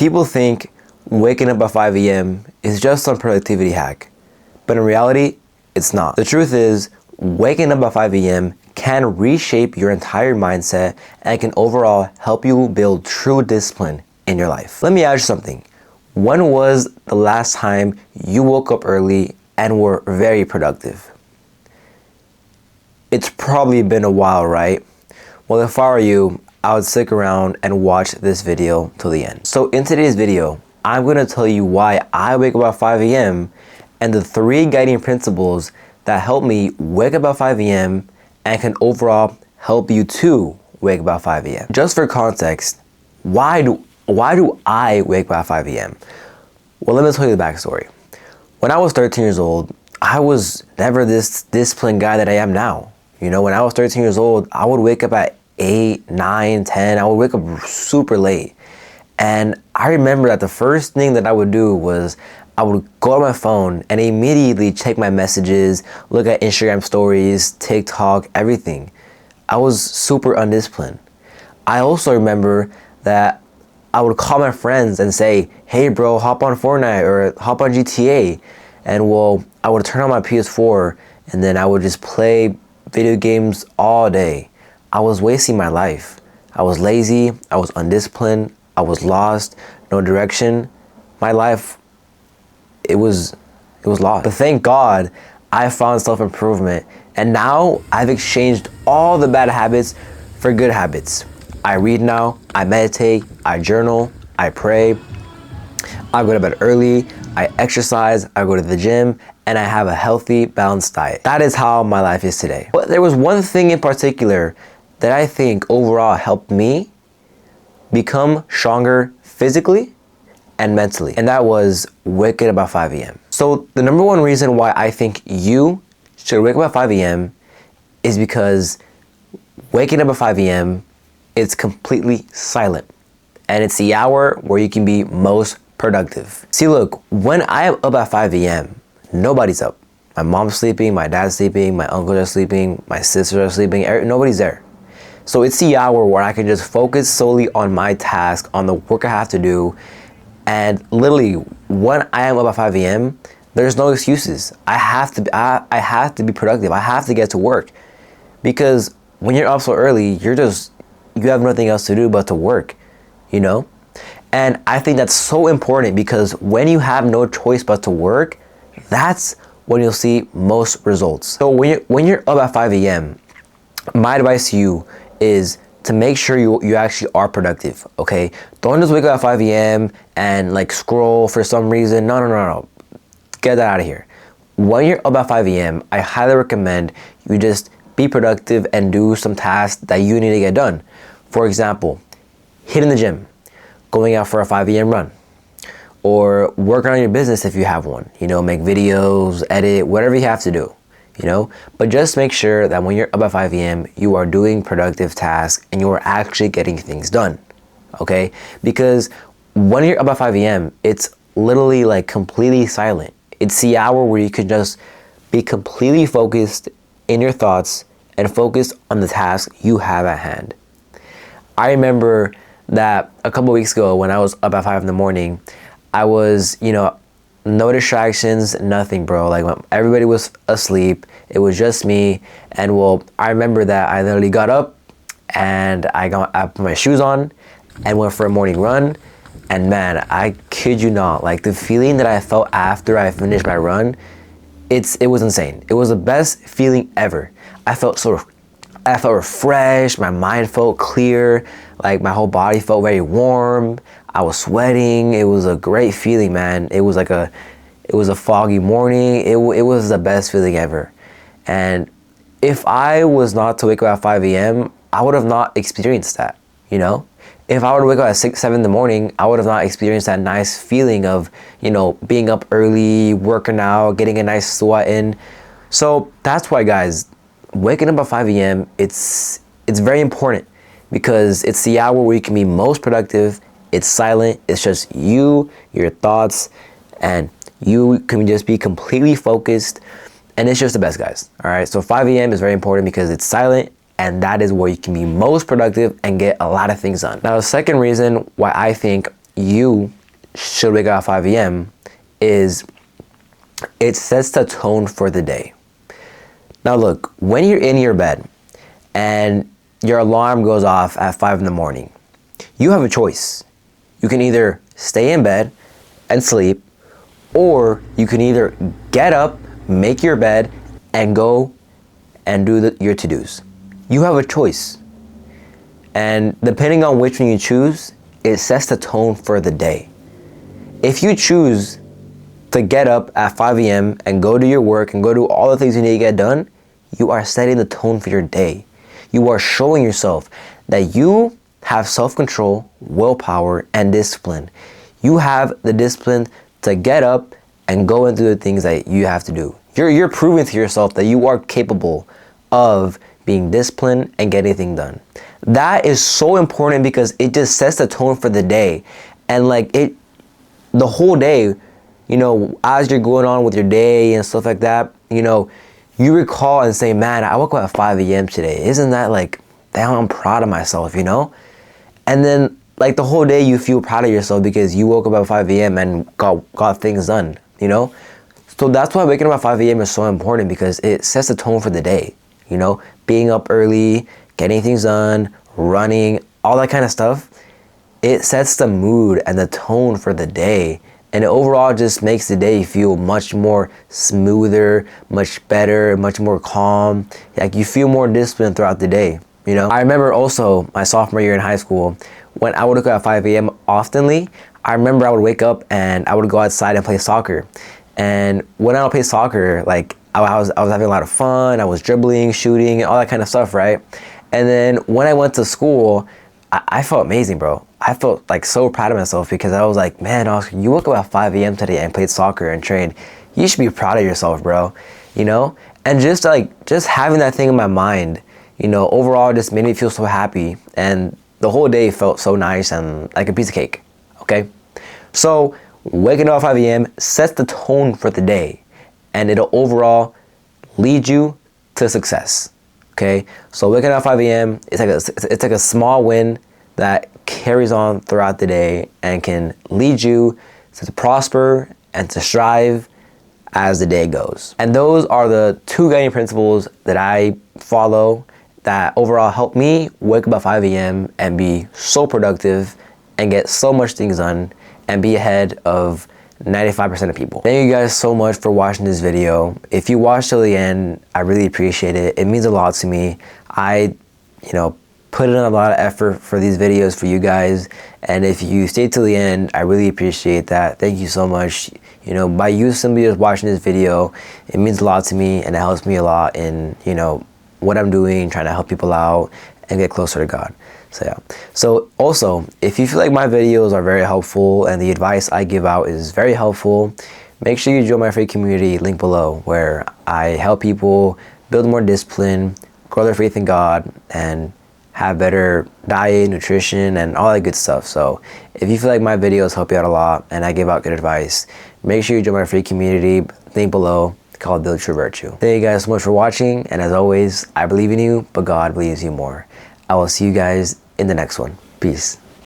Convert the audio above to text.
People think waking up at 5 a.m. is just some productivity hack, but in reality, it's not. The truth is, waking up at 5 a.m. can reshape your entire mindset and can overall help you build true discipline in your life. Let me ask you something. When was the last time you woke up early and were very productive? It's probably been a while, right? Well, if I were you, I would stick around and watch this video till the end. So in today's video, I'm gonna tell you why I wake up at 5 a.m. and the 3 guiding principles that help me wake up at 5 a.m. and can overall help you too wake up at 5 a.m. Just for context, why do I wake up at 5 a.m.? Well, let me tell you the backstory. When I was 13 years old, I was never this disciplined guy that I am now. You know, when I was 13 years old, I would wake up at 8, 9, 10. I would wake up super late. And I remember that the first thing that I would do was I would go on my phone and immediately check my messages, look at Instagram stories, TikTok, everything. I was super undisciplined. I also remember that I would call my friends and say, hey bro, hop on Fortnite or hop on GTA. And well, I would turn on my PS4 and then I would just play video games all day. I was wasting my life. I was lazy, I was undisciplined, I was lost, no direction. My life, it was lost. But thank God, I found self-improvement. And now I've exchanged all the bad habits for good habits. I read now, I meditate, I journal, I pray, I go to bed early, I exercise, I go to the gym, and I have a healthy, balanced diet. That is how my life is today. But there was one thing in particular that I think overall helped me become stronger physically and mentally, and that was waking up at 5 a.m. So the number one reason why I think you should wake up at 5 a.m. is because waking up at 5 a.m. it's completely silent, and it's the hour where you can be most productive. See, look, when I am up at 5 a.m., nobody's up. My mom's sleeping, my dad's sleeping, my uncles are sleeping, my sisters are sleeping, nobody's there. So it's the hour where I can just focus solely on my task, on the work I have to do. And literally, when I am up at 5 a.m., there's no excuses. I have to be productive. I have to get to work. Because when you're up so early, you have nothing else to do but to work, you know? And I think that's so important because when you have no choice but to work, that's when you'll see most results. So when you're up at 5 a.m., my advice to you is to make sure you actually are productive, okay? Don't just wake up at 5 a.m. and like scroll for some reason. No. Get that out of here. When you're up at 5 a.m., I highly recommend you just be productive and do some tasks that you need to get done. For example, hitting the gym, going out for a 5 a.m. run, or working on your business if you have one. You know, make videos, edit, whatever you have to do. You know, but just make sure that when you're up at 5 a.m., you are doing productive tasks and you are actually getting things done, okay? Because when you're up at 5 a.m., it's literally like completely silent. It's the hour where you can just be completely focused in your thoughts and focus on the task you have at hand. I remember that a couple weeks ago when I was up at 5 in the morning, I was, no distractions, nothing, bro. Like when everybody was asleep, it was just me. And well, I remember that I literally got up and I put my shoes on and went for a morning run. And man, I kid you not, like the feeling that I felt after I finished my run, it was insane. It was the best feeling ever. I felt refreshed, my mind felt clear, like my whole body felt very warm. I was sweating. It was a great feeling, man. It was a foggy morning. It was the best feeling ever. And if I was not to wake up at 5 a.m., I would have not experienced that, you know? If I were to wake up at 6, 7 in the morning, I would have not experienced that nice feeling of, being up early, working out, getting a nice sweat in. So that's why, guys, waking up at 5 a.m., it's very important because it's the hour where you can be most productive. It's silent. It's just you, your thoughts, and you can just be completely focused. And it's just the best, guys. All right. So 5 a.m. is very important because it's silent, and that is where you can be most productive and get a lot of things done. Now, the second reason why I think you should wake up at 5 a.m. is it sets the tone for the day. Now look, when you're in your bed and your alarm goes off at 5 in the morning, you have a choice. You can either stay in bed and sleep, or you can either get up, make your bed, and go and do your to-dos. You have a choice. And depending on which one you choose, it sets the tone for the day. If you choose to get up at 5 a.m. and go do your work and go do all the things you need to get done, you are setting the tone for your day. You are showing yourself that you have self-control, willpower, and discipline. You have the discipline to get up and go and do the things that you have to do. You're proving to yourself that you are capable of being disciplined and getting things done. That is so important because it just sets the tone for the day. And like the whole day, you know, as you're going on with your day and stuff like that, you know, you recall and say, man, I woke up at 5 a.m. today. Isn't that like, damn, I'm proud of myself, you know? And then like the whole day you feel proud of yourself because you woke up at 5 a.m. and got things done, you know? So that's why waking up at 5 a.m. is so important, because it sets the tone for the day, you know? Being up early, getting things done, running, all that kind of stuff. It sets the mood and the tone for the day. And it overall just makes the day feel much more smoother, much better, much more calm. Like you feel more disciplined throughout the day, you know? I remember also my sophomore year in high school, when I would wake up at 5 a.m. oftenly, I remember I would wake up and I would go outside and play soccer. And when I would play soccer, like I was having a lot of fun. I was dribbling, shooting, all that kind of stuff, right? And then when I went to school, I felt amazing, bro. I felt like so proud of myself because I was like, man, Oscar, you woke up at 5 a.m. today and played soccer and trained. You should be proud of yourself, bro. You know? And just having that thing in my mind, you know, overall just made me feel so happy. And the whole day felt so nice and like a piece of cake, okay? So waking up at 5 a.m. sets the tone for the day, and it'll overall lead you to success, okay? So waking up at 5 a.m. it's like a small win that carries on throughout the day and can lead you to prosper and to strive as the day goes. And those are the two guiding principles that I follow that overall help me wake up at 5 a.m. and be so productive and get so much things done and be ahead of 95% of people. Thank you guys so much for watching this video. If you watched till the end, I really appreciate it. It means a lot to me. I, you know, put in a lot of effort for these videos for you guys, and if you stayed till the end, I really appreciate that. Thank you so much. You know, by you simply just watching this video, it means a lot to me, and it helps me a lot in, you know, what I'm doing, trying to help people out and get closer to God. So yeah. So also, if you feel like my videos are very helpful and the advice I give out is very helpful, make sure you join my free community, link below, where I help people build more discipline, grow their faith in God, and have better diet, nutrition, and all that good stuff. So if you feel like my videos help you out a lot and I give out good advice, make sure you join my free community, link below, called Build True Virtue. Thank you guys so much for watching, and as always, I believe in you, but God believes you more. I will see you guys in the next one. Peace.